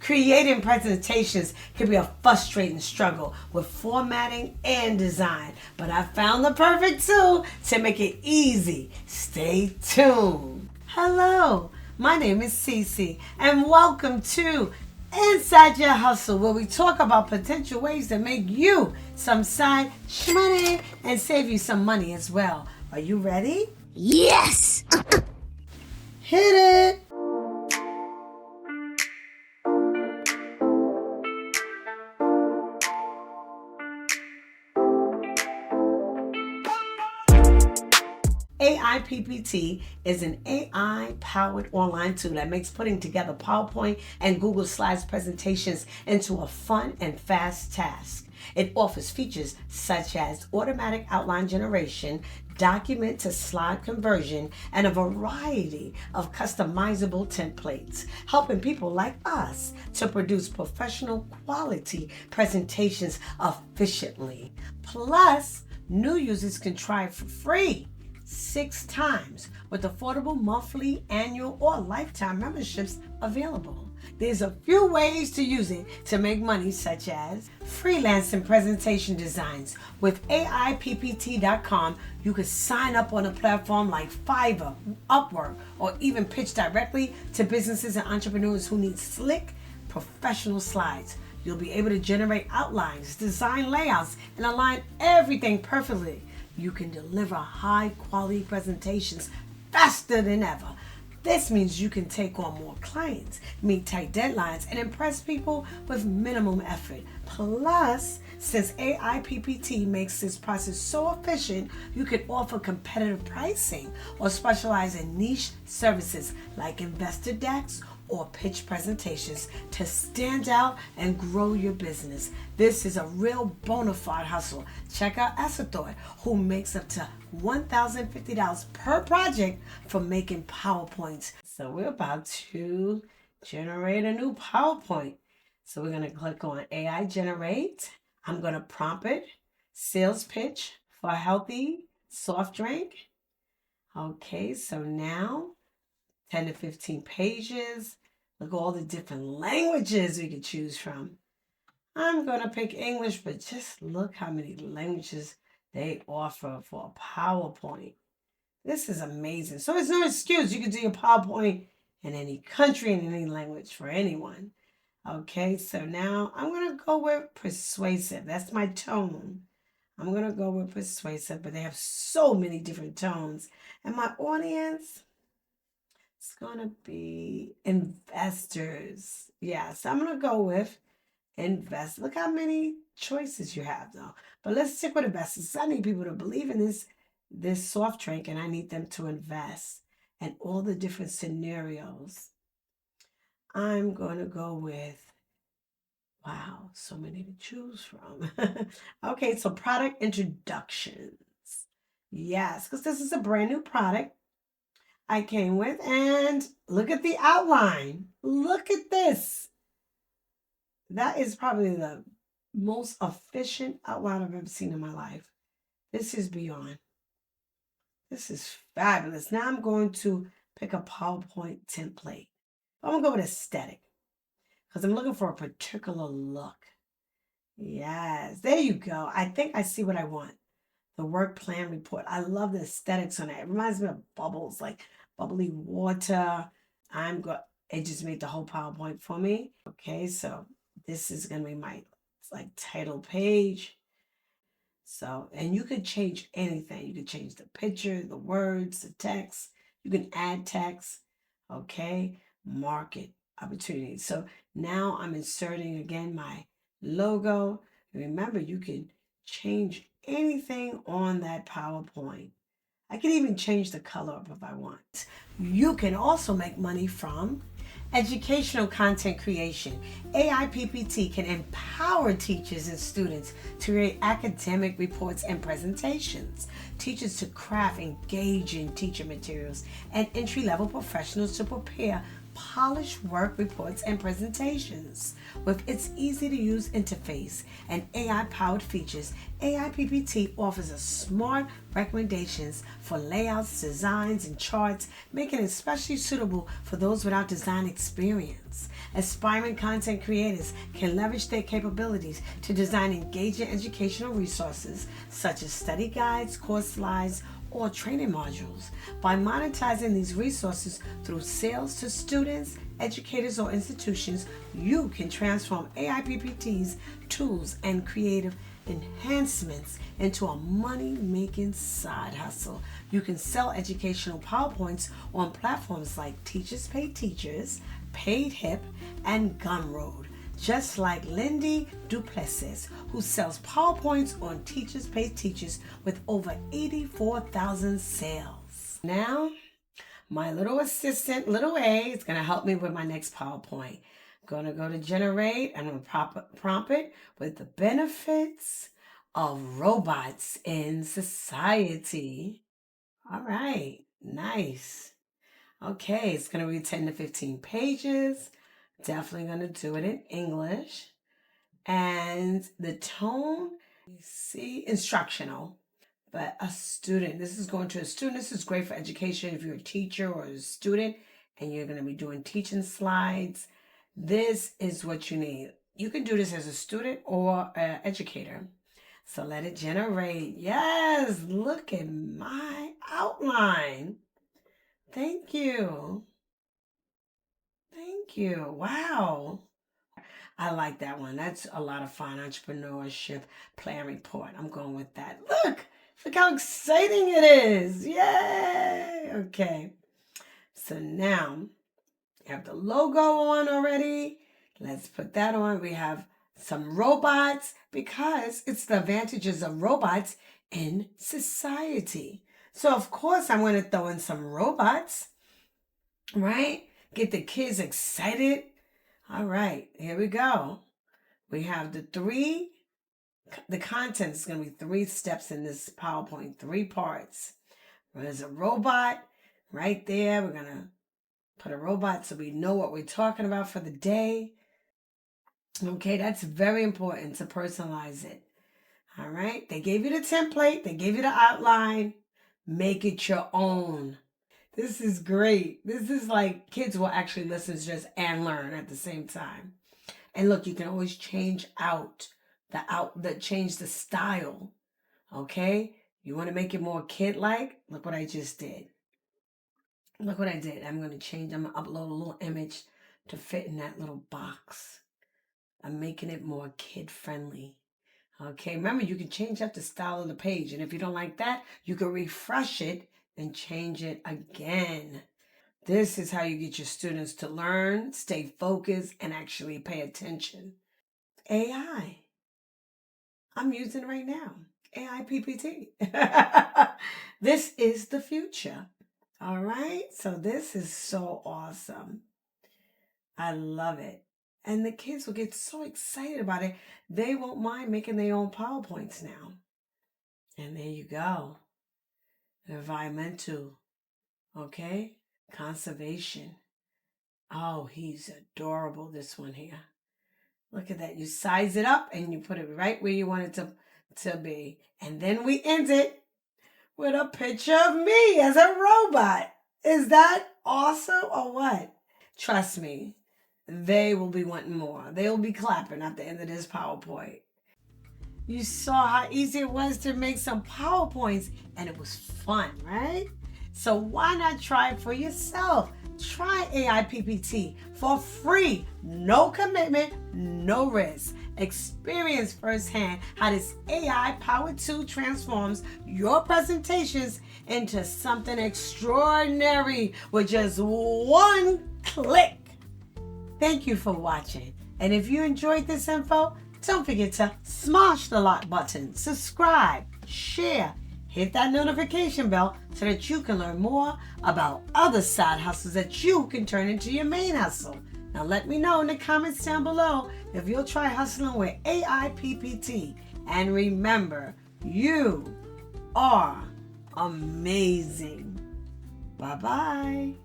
Creating presentations can be a frustrating struggle with formatting and design, but I found the perfect tool to make it easy. Stay tuned. Hello, my name is Cece, and welcome to Inside Your Hustle, where we talk about potential ways to make you some side money and save you some money as well. Are you ready? Yes! Hit it! AI PPT is an AI-powered online tool that makes putting together PowerPoint and Google Slides presentations into a fun and fast task. It offers features such as automatic outline generation, document to slide conversion, and a variety of customizable templates, helping people like us to produce professional quality presentations efficiently. Plus, new users can try it for free 6 times with affordable monthly, annual, or lifetime memberships available. There's a few ways to use it to make money, such as freelancing presentation designs. With AIPPT.com, you could sign up on a platform like Fiverr, Upwork, or even pitch directly to businesses and entrepreneurs who need slick, professional slides. You'll be able to generate outlines, design layouts, and align everything perfectly. You can deliver high quality presentations faster than ever. This means you can take on more clients, meet tight deadlines, and impress people with minimum effort. Plus, since AIPPT makes this process so efficient, you can offer competitive pricing or specialize in niche services like investor decks or pitch presentations to stand out and grow your business. This is a real bona fide hustle. Check out Assathor, who makes up to $1,050 per project for making PowerPoints. So we're about to generate a new PowerPoint. So we're going to click on AI Generate. I'm going to prompt it, sales pitch for a healthy soft drink. Okay, so now 10 to 15 pages. Look at all the different languages we could choose from. I'm going to pick English, but just look how many languages they offer for a PowerPoint. This is amazing. So it's no excuse. You can do your PowerPoint in any country, in any language, for anyone. Okay, so now I'm going to go with persuasive. That's my tone. I'm going to go with persuasive, but they have so many different tones. And my audience, it's going to be investors. Yeah, so I'm going to go with invest. Look how many choices you have, though. But let's stick with investors. I need people to believe in this soft drink, and I need them to invest in all the different scenarios. I'm going to go with, wow, so many to choose from. Okay, so product introductions. Yes, because this is a brand new product I came with, and look at the outline. Look at this. That is probably the most efficient outline I've ever seen in my life. This is beyond. This is fabulous. Now I'm going to pick a PowerPoint template. I'm going to go with aesthetic because I'm looking for a particular look. Yes, there you go. I think I see what I want. The work plan report. I love the aesthetics on it. It reminds me of bubbles, like bubbly water. It just made the whole PowerPoint for me. Okay, so this is gonna be my title page. So, and you could change anything. You could change the picture, the words, the text. You can add text. Okay, market opportunities. So now I'm inserting again my logo. Remember, you can change anything on that PowerPoint. I can even change the color up if I want. You can also make money from educational content creation. AI PPT can empower teachers and students to create academic reports and presentations, teachers to craft engaging teacher materials, and entry-level professionals to prepare polished work reports and presentations. With its easy-to-use interface and AI-powered features, AI PPT offers a smart recommendations for layouts, designs, and charts, making it especially suitable for those without design experience. Aspiring content creators can leverage their capabilities to design engaging educational resources such as study guides, course slides, or training modules. By monetizing these resources through sales to students, educators, or institutions, you can transform AI PPT's tools and creative enhancements into a money-making side hustle. You can sell educational PowerPoints on platforms like Teachers Pay Teachers, Paid Hip, and Gumroad. Just like Lindy Duplessis, who sells PowerPoints on Teachers Pay Teachers with over 84,000 sales. Now, my little assistant, little A, is going to help me with my next PowerPoint. I'm going to go to generate and I'm going to prompt it with the benefits of robots in society. All right, nice. Okay, it's going to be 10 to 15 pages. Definitely going to do it in English. And the tone, you see, instructional. But a student, this is going to a student. This is great for education if you're a teacher or a student and you're going to be doing teaching slides. This is what you need. You can do this as a student or an educator. So let it generate. Yes, look at my outline. Thank you. Thank you. Wow. I like that one. That's a lot of fun. Entrepreneurship plan report. I'm going with that. Look how exciting it is. Yay. Okay. So now you have the logo on already. Let's put that on. We have some robots because it's the advantages of robots in society. So of course I'm going to throw in some robots, right? Get the kids excited. All right, here we go. We have the content is going to be 3 steps in this PowerPoint, 3 parts. There's a robot right there. We're going to put a robot so we know what we're talking about for the day. Okay, that's very important to personalize it. All right, they gave you the template, they gave you the outline. Make it your own. This is great. This is like kids will actually listen to this and learn at the same time. And look, you can always change out change the style. Okay? You want to make it more kid-like? Look what I just did. Look what I did. I'm going to upload a little image to fit in that little box. I'm making it more kid-friendly. Okay, remember you can change up the style of the page. And if you don't like that, you can refresh it and change it again. This is how you get your students to learn, stay focused, and actually pay attention. AI. I'm using it right now. AI PPT. This is the future. All right. So this is so awesome. I love it. And the kids will get so excited about it. They won't mind making their own PowerPoints now. And there you go. Environmental. Okay. Conservation. Oh, he's adorable, this one here. Look at that. You size it up and you put it right where you want it to be. And then we end it with a picture of me as a robot. Is that awesome or what? Trust me, they will be wanting more. They will be clapping at the end of this PowerPoint. You saw how easy it was to make some PowerPoints and it was fun, right? So why not try it for yourself? Try AI PPT for free, no commitment, no risk. Experience firsthand how this AI-powered tool transforms your presentations into something extraordinary with just one click. Thank you for watching. And if you enjoyed this info, don't forget to smash the like button, subscribe, share, hit that notification bell so that you can learn more about other side hustles that you can turn into your main hustle. Now let me know in the comments down below if you'll try hustling with AI PPT. And remember, you are amazing. Bye-bye.